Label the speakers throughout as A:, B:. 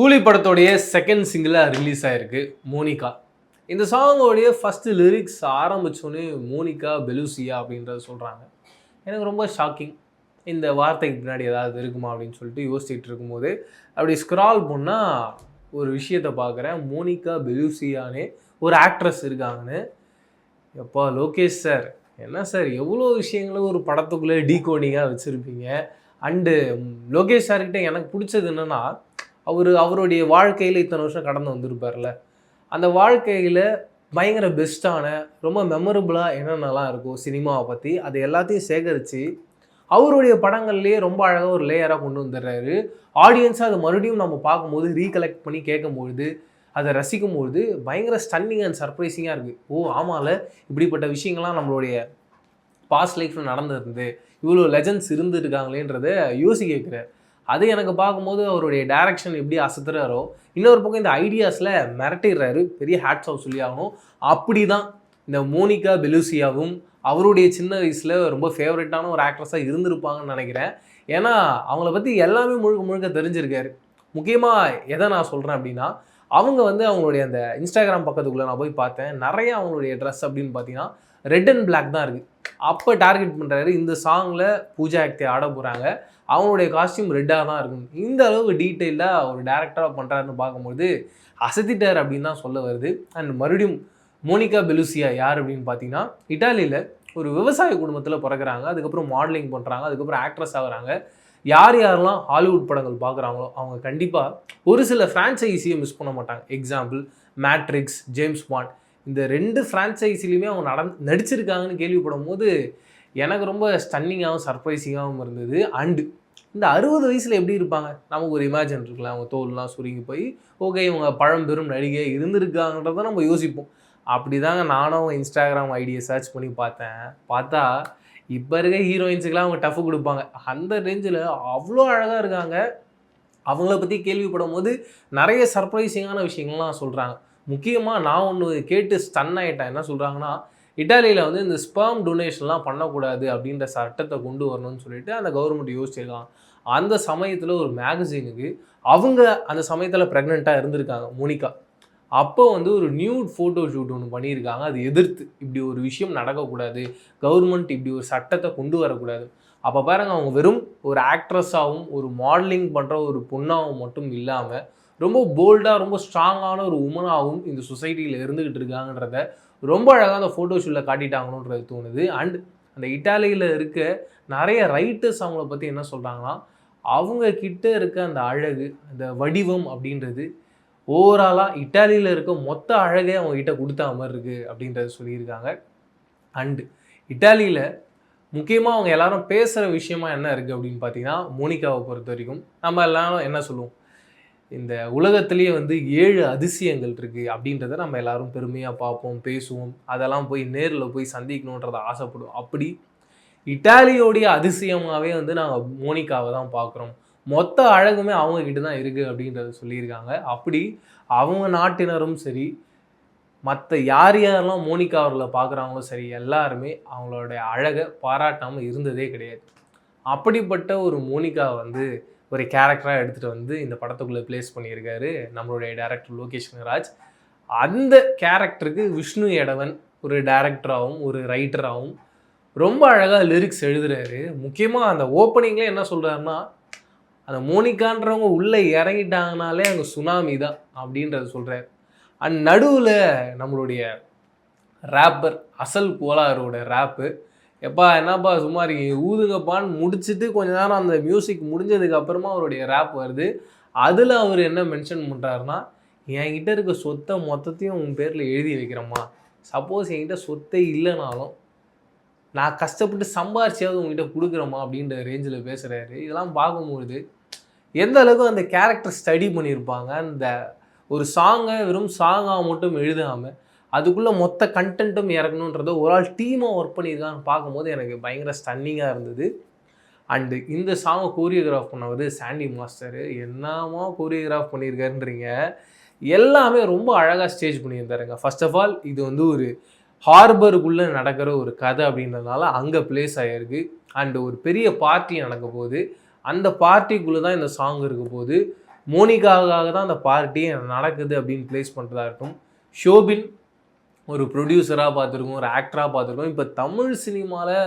A: கூலி படத்தோடைய செகண்ட் சிங்கிளாக ரிலீஸ் ஆயிருக்கு மோனிகா. இந்த சாங்கோடைய ஃபஸ்ட்டு லிரிக்ஸ் ஆரம்பித்தோன்னே மோனிகா பெலூசியா அப்படின்றத சொல்கிறாங்க. எனக்கு ரொம்ப ஷாக்கிங். இந்த வார்த்தைக்கு பின்னாடி ஏதாவது இருக்குமா அப்படின்னு சொல்லிட்டு யோசிச்சுட்டு இருக்கும்போது அப்படி ஸ்க்ரால் பண்ணால் ஒரு விஷயத்தை பார்க்குறேன். மோனிகா பெலூசியானே ஒரு ஆக்ட்ரஸ் இருக்காங்கன்னு. எப்பா லோகேஷ் சார், என்ன சார் எவ்வளோ விஷயங்களும் ஒரு படத்துக்குள்ளே டீகோடிங்காக வச்சுருப்பீங்க. அண்டு லோகேஷ் சார்கிட்ட எனக்கு பிடிச்சது என்னென்னா, அவருடைய வாழ்க்கையில் இத்தனை வருஷம் கடந்து வந்திருப்பார்ல, அந்த வாழ்க்கையில் பயங்கர பெஸ்ட்டான ரொம்ப மெமரபுளாக என்னென்னலாம் இருக்கோ சினிமாவை பற்றி அது எல்லாத்தையும் சேகரித்து அவருடைய படங்கள்லேயே ரொம்ப அழகாக ஒரு லேயராக கொண்டு வந்துடுறாரு. ஆடியன்ஸாக அதை மறுபடியும் நம்ம பார்க்கும்போது ரீகலெக்ட் பண்ணி கேட்கும்பொழுது அதை ரசிக்கும்பொழுது பயங்கர ஸ்டன்னிங் அண்ட் சர்ப்ரைசிங்காக இருக்குது. ஓ ஆமால, இப்படிப்பட்ட விஷயங்கள்லாம் நம்மளுடைய பாஸ்ட் லைஃப்பில் நடந்துருந்து இவ்வளோ லெஜண்ட்ஸ் இருந்துருக்காங்களேன்றதை யோசிக்க வைக்கிறார். அது எனக்கு பார்க்கும்போது அவருடைய டைரக்ஷன் எப்படி அசத்துறாரோ, இன்னொரு பக்கம் இந்த ஐடியாஸில் மிரட்டிடுறாரு. பெரிய ஹேட்ஸ் ஆஃப் சொல்லி ஆகணும். அப்படி தான் இந்த மோனிகா பெலூசியாவும் அவருடைய சின்ன வயசில் ரொம்ப ஃபேவரட்டான ஒரு ஆக்ட்ரஸாக இருந்திருப்பாங்கன்னு நினைக்கிறேன். ஏன்னா அவங்கள பற்றி எல்லாமே முழுக்க முழுக்க தெரிஞ்சிருக்காரு. முக்கியமாக எதை நான் சொல்கிறேன் அப்படின்னா, அவங்க அவங்களுடைய அந்த இன்ஸ்டாகிராம் பக்கத்துக்குள்ளே நான் போய் பார்த்தேன். நிறைய அவங்களுடைய ட்ரெஸ் அப்படின்னு பார்த்தீங்கன்னா ரெட் அண்ட் பிளாக் தான் இருக்குது. அப்போ டார்கெட் பண்ணுறாரு, இந்த சாங்கில் பூஜா ஆக்டே ஆட போகிறாங்க, அவங்களுடைய காஸ்டியூம் ரெட்டாக தான் இருக்கும். இந்த அளவுக்கு டீட்டெயிலாக ஒரு டேரக்டராக பண்ணுறாருன்னு பார்க்கும்போது அசத்திட்டார் அப்படின்னு தான் சொல்ல வருது. அண்ட் மறுபடியும் மோனிகா பெலூசியா யார் அப்படின்னு பார்த்தீங்கன்னா, இட்டாலியில் ஒரு விவசாய குடும்பத்தில் பிறகுறாங்க. அதுக்கப்புறம் மாடலிங் பண்ணுறாங்க, அதுக்கப்புறம் ஆக்ட்ரஸ் ஆகுறாங்க. யார் யாரெல்லாம் ஹாலிவுட் படங்கள் பார்க்குறாங்களோ அவங்க கண்டிப்பாக ஒரு சில ஃப்ரான்ச்சைஸியை மிஸ் பண்ண மாட்டாங்க. எக்ஸாம்பிள் மேட்ரிக்ஸ், ஜேம்ஸ் பாண்ட், இந்த 2 ஃப்ரான்ச்சைஸிலையுமே அவங்க நடிச்சிருக்காங்கன்னு கேள்விப்படும் போது எனக்கு ரொம்ப ஸ்டன்னிங்காகவும் சர்ப்ரைசிங்காகவும் இருந்தது. அண்டு இந்த 60 வயசில் எப்படி இருப்பாங்க நமக்கு ஒரு இமேஜின் இருக்குல்ல. அவங்க தோல்லாம் சுருங்கி போய் ஓகே இவங்க பழம்பெரும் நடிகை இருந்திருக்காங்கன்றதை நம்ம யோசிப்போம். அப்படி தாங்க நானும் இன்ஸ்டாகிராம் ஐடியை சர்ச் பண்ணி பார்த்தேன். பார்த்தா இப்போ இருக்க ஹீரோயின்ஸுக்கெலாம் அவங்க டஃப் கொடுப்பாங்க. அந்த ரேஞ்சில் அவ்வளோ அழகாக இருக்காங்க. அவங்கள பற்றி கேள்விப்படும் போது நிறைய சர்ப்ரைசிங்கான விஷயங்கள்லாம் சொல்கிறாங்க. முக்கியமாக நான் ஒன்று கேட்டு ஸ்டன் ஆகிட்டேன். என்ன சொல்கிறாங்கன்னா, இட்டாலியில் இந்த ஸ்பெர்ம் டொனேஷன்லாம் பண்ணக்கூடாது அப்படின்ற சட்டத்தை கொண்டு வரணும்னு சொல்லிட்டு அந்த கவர்மெண்ட் யோசிச்சிருக்காங்க. அந்த சமயத்தில் ஒரு மேகசினுக்கு அவங்க அந்த சமயத்தில் ப்ரெக்னெண்ட்டாக இருந்திருக்காங்க மோனிகா. அப்போ ஒரு நியூட் ஃபோட்டோ ஷூட் ஒன்று பண்ணியிருக்காங்க. அது எதிர்த்து இப்படி ஒரு விஷயம் நடக்கக்கூடாது, கவர்மெண்ட் இப்படி ஒரு சட்டத்தை கொண்டு வரக்கூடாது. அப்போ பாருங்கள், அவங்க வெறும் ஒரு ஆக்ட்ரஸாகவும் ஒரு மாடலிங் பண்ணுற ஒரு பொண்ணாகவும் மட்டும் இல்லாமல் ரொம்ப போல்டாக ரொம்ப ஸ்ட்ராங்கான ஒரு உமனாகவும் இந்த சொசைட்டியில் இருந்துக்கிட்டு இருக்காங்கன்றத ரொம்ப அழகாக அந்த ஃபோட்டோ ஷூட்டில் காட்டிட்டாங்கன்றது தோணுது. அண்ட் அந்த இட்டாலியில் இருக்க நிறைய ரைட்டர்ஸ் அவங்கள பற்றி என்ன சொல்கிறாங்கன்னா, அவங்க கிட்ட இருக்க அந்த அழகு, அந்த வடிவம் அப்படின்றது ஓவராலாக இட்டாலியில் இருக்க மொத்த அழகே அவங்ககிட்ட கொடுத்தா மாதிரி இருக்குது அப்படின்றத சொல்லியிருக்காங்க. அண்டு இட்டாலியில் முக்கியமாக அவங்க எல்லாரும் பேசுகிற விஷயமா என்ன இருக்குது அப்படின்னு பார்த்தீங்கன்னா, மோனிகாவை பொறுத்த வரைக்கும் நம்ம எல்லாரும் என்ன சொல்லுவோம், இந்த உலகத்திலேயே 7 அதிசயங்கள் இருக்குது அப்படின்றத நம்ம எல்லாரும் பெருமையாக பார்ப்போம், பேசுவோம், அதெல்லாம் போய் நேரில் போய் சந்திக்கணுன்றதை ஆசைப்படுவோம். அப்படி இட்டாலியோடைய அதிசயமாகவே நாங்கள் மோனிகாவை தான் பார்க்குறோம். மொத்த அழகுமே அவங்கக்கிட்ட தான் இருக்குது அப்படின்றத சொல்லியிருக்காங்க. அப்படி அவங்க நாட்டினரும் சரி, மற்ற யார் யாரெல்லாம் மோனிகா அவர்களை பார்க்குறாங்களோ சரி, எல்லாருமே அவங்களுடைய அழகை பாராட்டாமல் இருந்ததே கிடையாது. அப்படிப்பட்ட ஒரு மோனிகா ஒரு கேரக்டராக எடுத்துகிட்டு இந்த படத்துக்குள்ளே ப்ளேஸ் பண்ணியிருக்காரு நம்மளுடைய டைரக்டர் லோகேஷ் கனகராஜ். அந்த கேரக்டருக்கு விஷ்ணு எடவன் ஒரு டைரக்டராகவும் ஒரு ரைட்டராகவும் ரொம்ப அழகாக லிரிக்ஸ் எழுதுறாரு. முக்கியமாக அந்த ஓப்பனிங்கில் என்ன சொல்கிறாருன்னா, அந்த மோனிகான்றவங்க உள்ளே இறங்கிட்டாங்கனாலே அங்கே சுனாமி தான் அப்படின்றத சொல்கிறார். அண்ட் நடுவில் நம்மளுடைய ரேப்பர் அசல் கோலாரோட ரேப்பு, எப்பா என்னப்பா சும்மா இருக்கீங்க ஊதுங்கப்பான்னு முடிச்சுட்டு கொஞ்ச நேரம் அந்த மியூசிக் முடிஞ்சதுக்கு அப்புறமா அவருடைய ரேப் வருது. அதில் அவர் என்ன மென்ஷன் பண்ணுறாருன்னா, என்கிட்ட இருக்க சொத்தை மொத்தத்தையும் உன் பேரில் எழுதி வைக்கிறேம்மா, சப்போஸ் என்கிட்ட சொத்தை இல்லைனாலும் நான் கஷ்டப்பட்டு சம்பாரிச்சியாவது உங்ககிட்ட கொடுக்குறேம்மா அப்படின்ற ரேஞ்சில் பேசுகிறாரு. இதெல்லாம் பார்க்கும்பொழுது எந்த அளவுக்கு அந்த கேரக்டர் ஸ்டடி பண்ணியிருப்பாங்க. அந்த ஒரு சாங்கை வெறும் சாங்காக மட்டும் எழுதாமல் அதுக்குள்ளே மொத்த கண்டென்ட்டும் இறக்கணுன்றதை ஒரு ஆள் டீமாக ஒர்க் பண்ணியிருக்கான்னு பார்க்கும்போது எனக்கு பயங்கர ஸ்டன்னிங்காக இருந்தது. அண்டு இந்த சாங்கை கோரியோகிராஃப் பண்ணவர் சாண்டி மாஸ்டரு. என்னமா கோரியோகிராஃப் பண்ணியிருக்காருன்றீங்க, எல்லாமே ரொம்ப அழகாக ஸ்டேஜ் பண்ணியிருந்தாருங்க. ஃபர்ஸ்ட் ஆஃப் ஆல் இது ஒரு ஹார்பருக்குள்ளே நடக்கிற ஒரு கதை அப்படின்றதுனால அங்கே பிளேஸ் ஆகிருக்கு. அண்டு ஒரு பெரிய பார்ட்டி நடக்க போகுது. அந்த பார்ட்டிக்குள்ளே தான் இந்த சாங் இருக்க போது. மோனிகாவுக்காக தான் அந்த பார்ட்டி நடக்குது அப்படின்னு ப்ளேஸ் பண்ணுறதா இருக்கும். ஷோபின் ஒரு ப்ரொடியூசராக பார்த்துருக்கோம், ஒரு ஆக்டராக பார்த்துருக்கோம். இப்போ தமிழ் சினிமாவில்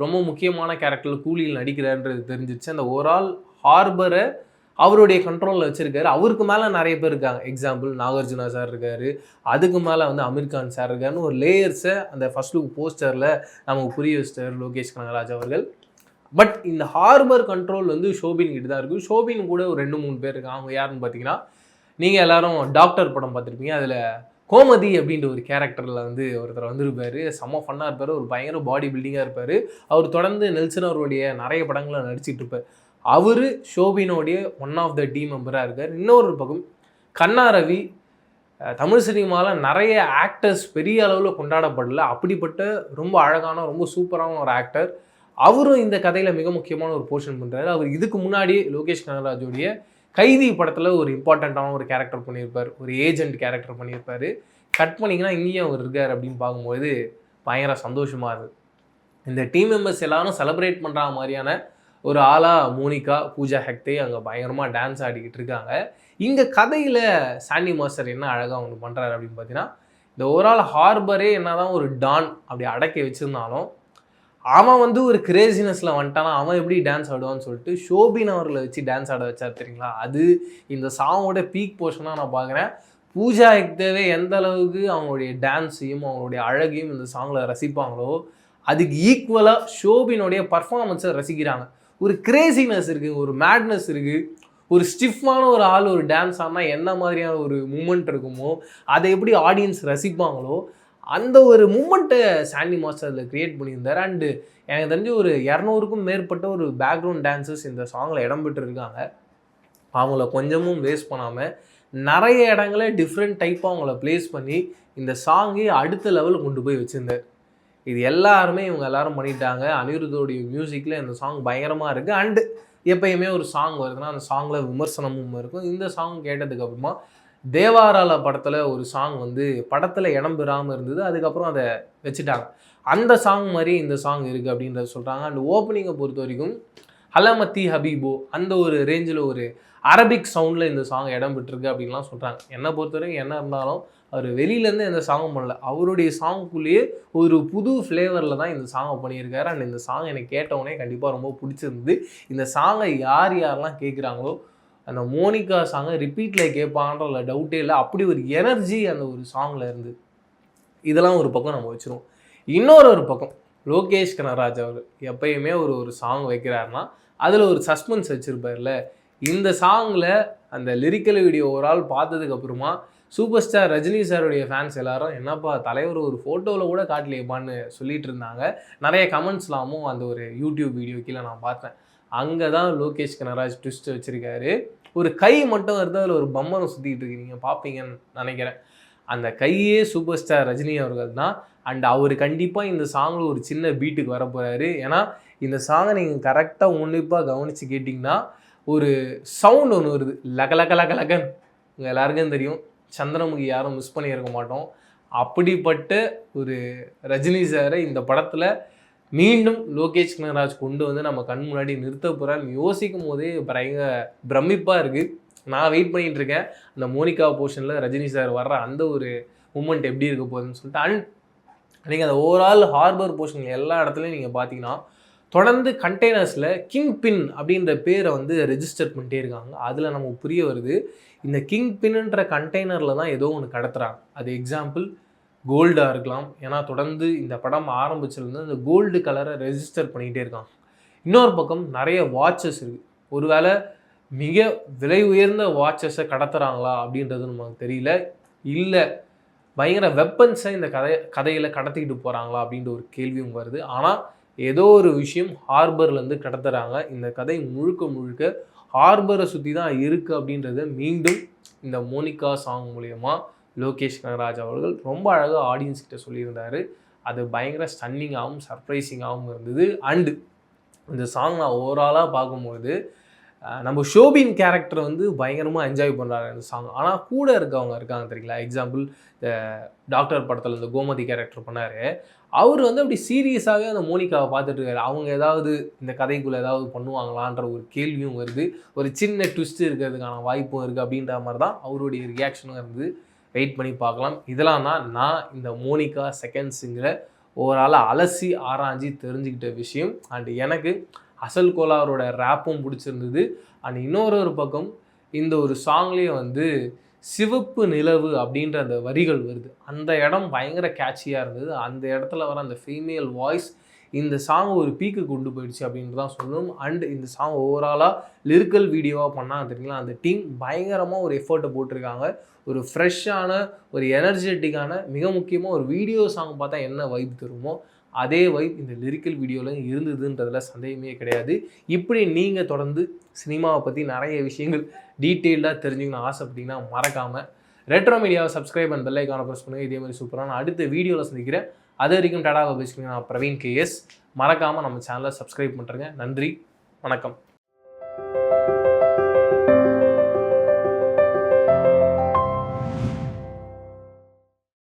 A: ரொம்ப முக்கியமான கேரக்டரில் கூலியில் நடிக்கிறான்றது தெரிஞ்சிச்சு. அந்த ஓவரால் ஹார்பரை அவருடைய கண்ட்ரோலில் வச்சுருக்காரு. அவருக்கு மேலே நிறைய பேர் இருக்காங்க. எக்ஸாம்பிள் நாகார்ஜுனா சார் இருக்கார், அதுக்கு மேலே வந்து அமீர் கான் சார் இருக்காருன்னு ஒரு லேயர்ஸை அந்த ஃபர்ஸ்ட் லுக் போஸ்டரில் நமக்கு புரிய வச்சிட்டார் லோகேஷ் கனகராஜ் அவர்கள். பட் இந்த ஹார்பர் கண்ட்ரோல் வந்து ஷோபின் கிட்ட தான் இருக்குது. ஷோபின் கூட ஒரு 2-3 பேர் இருக்காங்க. அவங்க யாருன்னு பார்த்தீங்கன்னா, நீங்கள் எல்லாரும் டாக்டர் படம் பார்த்துருப்பீங்க. அதில் கோமதி அப்படின்ற ஒரு கேரக்டரில் வந்து ஒருத்தர் வந்திருப்பார். செம்ம ஃபன்னாக இருப்பார், ஒரு பயங்கர பாடி பில்டிங்காக இருப்பார். அவர் தொடர்ந்து நெல்சன் அவருடைய நிறைய படங்களை நடிச்சிட்டு இருப்பார். அவர் ஷோபினோடைய ஒன் ஆஃப் த டீம் மெம்பராக இருக்கார். இன்னொரு பக்கம் கண்ணா ரவி, தமிழ் சினிமாவில் நிறைய ஆக்டர்ஸ் பெரிய அளவில் கொண்டாடப்படல, அப்படிப்பட்ட ரொம்ப அழகான ரொம்ப சூப்பரான ஒரு ஆக்டர். அவரும் இந்த கதையில் மிக முக்கியமான ஒரு போர்ஷன் பண்ணுறாரு. அவர் இதுக்கு முன்னாடி லோகேஷ் கனகராஜோடைய கைதி படத்தில் ஒரு இம்பார்ட்டண்ட்டான ஒரு கேரக்டர் பண்ணியிருப்பார், ஒரு ஏஜென்ட் கேரக்டர் பண்ணியிருப்பார். கட் பண்ணிங்கன்னா இங்கேயும் அவர் இருக்கார் அப்படின்னு பார்க்கும்போது பயங்கர சந்தோஷமாக இருக்குது. இந்த டீம் மெம்பர்ஸ் எல்லாரும் செலிப்ரேட் பண்ணுற மாதிரியான ஒரு ஆளாக மோனிகா, பூஜா ஹெக்டே அங்கே பயங்கரமாக டான்ஸ் ஆடிக்கிட்டு இருக்காங்க. இங்கே கதையில் சாண்டி மாஸ்டர் என்ன அழகாக ஒன்று பண்ணுறாரு அப்படின்னு பார்த்தீங்கன்னா, இந்த ஓவரால் ஹார்பரே என்ன தான் ஒரு டான் அப்படி அடக்கி வச்சுருந்தாலும் அவன் வந்து ஒரு கிரேசினஸில் வந்துட்டானா அவன் எப்படி டான்ஸ் ஆடுவான்னு சொல்லிட்டு ஷோபின் அவர்களை வச்சு டான்ஸ் ஆட வச்சார் தெரியுங்களா. அது இந்த சாங்கோட பீக் போர்ஷனாக நான் பார்க்குறேன். பூஜா ஹெக்டேவே எந்த அளவுக்கு அவங்களுடைய டான்ஸையும் அவங்களுடைய அழகையும் இந்த சாங்கில் ரசிப்பாங்களோ அதுக்கு ஈக்குவலாக ஷோபினுடைய பர்ஃபார்மன்ஸை ரசிக்கிறாங்க. ஒரு கிரேசினஸ் இருக்குது, ஒரு மேட்னஸ் இருக்குது. ஒரு ஸ்டிஃபான ஒரு ஆள் ஒரு டான்ஸ் ஆனால் என்ன மாதிரியான ஒரு மூமெண்ட் இருக்குமோ அதை எப்படி ஆடியன்ஸ் ரசிப்பாங்களோ அந்த ஒரு மூமெண்ட்டை சாண்டி மாஸ்டர் அதில் க்ரியேட் பண்ணியிருந்தார். அண்டு எனக்கு தெரிஞ்சு ஒரு 200க்கும் மேற்பட்ட ஒரு பேக்ரவுண்ட் டான்ஸஸ் இந்த சாங்கில் இடம்பெற்றிருக்காங்க. அவங்கள கொஞ்சமும் வேஸ்ட் பண்ணாமல் நிறைய இடங்கள டிஃப்ரெண்ட் டைப்பாக அவங்கள ப்ளேஸ் பண்ணி இந்த சாங்கை அடுத்த லெவலுக்கு கொண்டு போய் வச்சுருந்தார். இது எல்லாருமே இவங்க எல்லாரும் பண்ணிட்டாங்க. அனிருத்தோடைய மியூசிக்கில் இந்த சாங் பயங்கரமாக இருக்குது. அண்டு எப்பயுமே ஒரு சாங் வருதுன்னா அந்த சாங்கில் விமர்சனமும் இருக்கும். இந்த சாங் கேட்டதுக்கப்புறமா தேவாரால படத்தில் ஒரு சாங் வந்து படத்தில் இடம் பெறாமல் இருந்தது, அதுக்கப்புறம் அதை வச்சுட்டாங்க. அந்த சாங் மாதிரி இந்த சாங் இருக்குது அப்படின்றத சொல்கிறாங்க. அண்ட் ஓப்பனிங்கை பொறுத்த வரைக்கும் ஹலமத்தி ஹபீபோ அந்த ஒரு ரேஞ்சில் ஒரு அரபிக் சவுண்டில் இந்த சாங் இடம் பெற்றிருக்கு அப்படின்லாம் சொல்கிறாங்க. என்னை பொறுத்த வரைக்கும் என்ன இருந்தாலும் அவர் வெளியிலேருந்து எந்த சாங்கும் பண்ணல, அவருடைய சாங்குக்குள்ளேயே ஒரு புது ஃப்ளேவரில் தான் இந்த சாங்கை பண்ணியிருக்காரு. அண்ட் இந்த சாங் எனக்கு கேட்டவுடனே கண்டிப்பாக ரொம்ப பிடிச்சிருந்தது. இந்த சாங்கை யாரெல்லாம் கேட்குறாங்களோ அந்த மோனிகா சாங்கை ரிப்பீட்டில் கேட்பாங்கன்ற டவுட்டே இல்லை. அப்படி ஒரு எனர்ஜி அந்த ஒரு சாங்கில் இருந்து. இதெல்லாம் ஒரு பக்கம் நம்ம வச்சுருவோம். இன்னொரு பக்கம் லோகேஷ் கனகராஜ் அவர் எப்பயுமே ஒரு சாங் வைக்கிறாருன்னா அதில் ஒரு சஸ்பென்ஸ் வச்சுருப்பார்ல. இந்த சாங்கில் அந்த லிரிக்கல் வீடியோ ஒரு ஆள் பார்த்ததுக்கப்புறமா சூப்பர் ஸ்டார் ரஜினி சாருடைய ஃபேன்ஸ் எல்லாரும் என்னப்பா தலைவர் ஒரு ஃபோட்டோவில் கூட காட்டலையப்பான்னு சொல்லிட்டு இருந்தாங்க. நிறைய கமெண்ட்ஸ்லாமும் அந்த ஒரு யூடியூப் வீடியோ கீழே நான் பார்த்தேன். அங்கே தான் லோகேஷ் கனகராஜ் ட்விஸ்ட் வச்சுருக்காரு. ஒரு கை மட்டும் வருது, அதில் ஒரு பம்மனை சுற்றிக்கிட்டு இருக்கு, நீங்கள் பார்ப்பீங்கன்னு நினைக்கிறேன். அந்த கையே சூப்பர் ஸ்டார் ரஜினி அவர்கள் தான். அண்ட் அவர் கண்டிப்பாக இந்த சாங்கில் ஒரு சின்ன பீட்டுக்கு வர போகிறாரு. ஏன்னா இந்த சாங்கை நீங்கள் கரெக்டாக உன்னிப்பாக கவனித்து கேட்டிங்கன்னா ஒரு சவுண்ட் ஒன்று வருது, லகலகலகலகன். உங்கள் எல்லாருக்கும் தெரியும், சந்திரமுகி யாரும் மிஸ் பண்ணியிருக்க மாட்டோம். அப்படிப்பட்ட ஒரு ரஜினி சாரை இந்த படத்தில் மீண்டும் லோகேஷ் கனகராஜ் கொண்டு வந்து நம்ம கண் முன்னாடி நிறுத்த போகிறான்னு யோசிக்கும் போதே பயங்கர பிரமிப்பாக இருக்குது. நான் வெயிட் பண்ணிகிட்டு இருக்கேன் அந்த மோனிகா போர்ஷனில் ரஜினி சார் வர்ற அந்த ஒரு மூமெண்ட் எப்படி இருக்க போகுதுன்னு சொல்லிட்டு. அண்ட் நீங்கள் அந்த ஓவரால் ஹார்பர் போர்ஷன் எல்லா இடத்துலையும் நீங்கள் பார்த்தீங்கன்னா தொடர்ந்து கண்டெய்னர்ஸில் கிங் பின் அப்படின்ற பேரை வந்து ரெஜிஸ்டர் பண்ணிட்டே இருக்காங்க. அதில் நமக்கு புரிய வருது இந்த கிங் பின்ன்ற கண்டெய்னரில் தான் ஏதோ ஒன்று கடத்துகிறாங்க. அது எக்ஸாம்பிள் கோல்டாக இருக்கலாம். ஏன்னா தொடர்ந்து இந்த படம் ஆரம்பிச்சிருந்து அந்த கோல்டு கலரை ரெஜிஸ்டர் பண்ணிகிட்டே இருக்காங்க. இன்னொரு பக்கம் நிறைய வாட்சஸ் இருக்குது. ஒருவேளை மிக விலை உயர்ந்த வாட்சஸை கடத்துகிறாங்களா அப்படின்றது நமக்கு தெரியல. இல்லை பயங்கர வெப்பன்ஸை இந்த கதையில் கடத்திக்கிட்டு போகிறாங்களா அப்படின்ற ஒரு கேள்வியும் வருது. ஆனால் ஏதோ ஒரு விஷயம் ஹார்பர்லேருந்து கடத்துகிறாங்க. இந்த கதை முழுக்க ஹார்பரை சுற்றி தான் இருக்குது அப்படின்றத மீண்டும் இந்த மோனிகா சாங் மூலயமா லோகேஷ் கனகராஜ் அவர்கள் ரொம்ப அழகாக ஆடியன்ஸ் கிட்ட சொல்லியிருந்தார். அது பயங்கர ஸ்டன்னிங்காகவும் சர்ப்ரைசிங்காகவும் இருந்தது. அண்டு இந்த சாங் நான் ஓவராலாக பார்க்கும்போது நம்ம ஷோபின் கேரக்டர் வந்து பயங்கரமாக என்ஜாய் பண்ணுறாரு அந்த சாங். ஆனால் கூட இருக்கவங்க இருக்காங்க தெரியுங்களா, எக்ஸாம்பிள் இந்த டாக்டர் படத்தில் இந்த கோமதி கேரக்டர் பண்ணார், அவர் வந்து அப்படி சீரியஸாகவே அந்த மோனிகாவை பார்த்துட்டு இருக்காரு. அவங்க ஏதாவது இந்த கதைக்குள்ளே ஏதாவது பண்ணுவாங்களான்ற ஒரு கேள்வியும் வருது, ஒரு சின்ன ட்விஸ்ட் இருக்கிறதுக்கான வாய்ப்பும் இருக்குது. அப்படின்ற மாதிரி தான் அவருடைய ரியாக்ஷனும் இருந்தது. வெயிட் பண்ணி பார்க்கலாம். இதெல்லாம் தான் நான் இந்த மோனிகா செகண்ட் சிங்கில் ஓவராலாக அலசி ஆராய்ஞ்சி தெரிஞ்சுக்கிட்ட விஷயம். அண்ட் எனக்கு அசல் கோலாரோட ரேப்பும் பிடிச்சிருந்தது. அண்ட் இன்னொரு பக்கம் இந்த ஒரு சாங்லேயே வந்து சிவப்பு நிலவு அப்படின்ற அந்த வரிகள் வருது. அந்த இடம் பயங்கர கேட்சியாக இருந்தது. அந்த இடத்துல வர அந்த ஃபீமேல் வாய்ஸ் இந்த சாங் ஒரு பீக்கு கொண்டு போயிடுச்சு அப்படின்னு தான் சொல்லணும். அண்ட் இந்த சாங் ஓவராலாக லிரிக்கல் வீடியோவாக பண்ணாங்க தெரியுங்களா, அந்த டீம் பயங்கரமாக ஒரு எஃபர்ட்டை போட்டிருக்காங்க. ஒரு ஃப்ரெஷ்ஷான, ஒரு எனர்ஜெட்டிக்கான, மிக முக்கியமாக ஒரு வீடியோ சாங் பார்த்தா என்ன வைப் தருமோ அதே வைப் இந்த லிரிக்கல் வீடியோவில் இருந்ததுன்றதுல சந்தேகமே கிடையாது. இப்படி நீங்கள் தொடர்ந்து சினிமாவை பற்றி நிறைய விஷயங்கள் டீட்டெயில்டாக தெரிஞ்சுக்கணும்னு ஆசைப்பட்டீங்கன்னா மறக்காமல் ரெட்ரோ மீடியாவை சப்ஸ்கிரைப் அண்ட் பெல் ஐகானை ப்ரெஸ் பண்ணுங்கள். இதே மாதிரி சூப்பரான அடுத்த வீடியோவில் சந்திக்கிறேன். அது வரைக்கும் டாடாவை பேசிக்கிறேன். நான் பிரவீன் கேஎஸ். மறக்காமல் நம்ம சேனலை சப்ஸ்கிரைப் பண்ணுறேங்க. நன்றி, வணக்கம்.